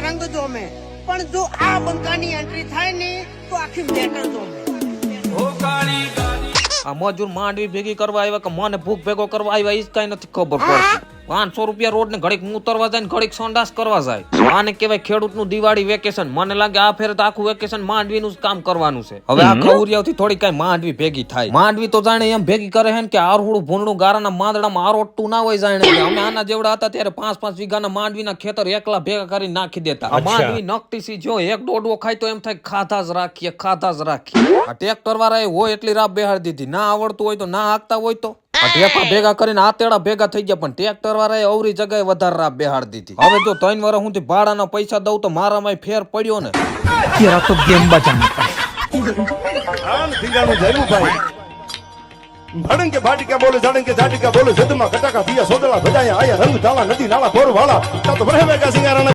રંગ જોમે, પણ જો આ બંકાની એન્ટ્રી થાય ને તો આખી મેટર જોમે. આ મજૂર માંડવી ભેગી કરવા આવ્યા કે મને ભૂખ ભેગો કરવા આવ્યા ઈ કઈ નથી ખબર પડતી. 500 રૂપિયા રોડ ને ઘડીક ઉતરવા જાય ને ઘડીક સંડાસ કરવા જાય. આને કહેવાય ખેડૂત નું દિવાળી વેકેશન. મને લાગે આ ફેર તો આખું વેકેશન માંડવી નું જ કામ કરવાનું છે. હવે આ ખવરિયાથી થોડી કઈ માંડવી ભેગી થાય. માંડવી તો જાણે એમ ભેગી કરે હે કે આરહુડું ભૂંડું ગારાના માંદડામાં આરોટતું ના હોય જાણે. અમે આના જેવડા હતા ત્યારે 5-5 વીઘાના માંડવીના ખેતર એકલા ભેગા કરી નાખી દેતા. આ માંડવી નકટી સી જો એક દોડવો ખાય તો એમ થાય ખાધા જ રાખીએ. આ ટ્રેક્ટર વાળાએ હોય એટલી રાબ બેહાડી દીધી. ના આવડતું હોય તો ના હાંકતા હોય તો ઢેફા ભેગા કરીને આતેડા ભેગા થઈ ગયા, પણ ટ્રેક્ટર વાળાએ અવરી જગ્યાએ વધારે રાબ બેહાડી દીધી. હવે જો 3 વર્ષ હું ભાડાના પૈસા દઉં તો મારામાં ફેર પડ્યો ને. તો ગેમ બજાની ભડંગ કે ભાટિકા બોલે ઝડંગ કે ઝાટિકા બોલે જદમાં કટાકા દિયા સોદલા ભજાયા આયા રંગ ઝાલા નદી નાળા બોર વાળા તા તો ભરે મેગા સિંગારા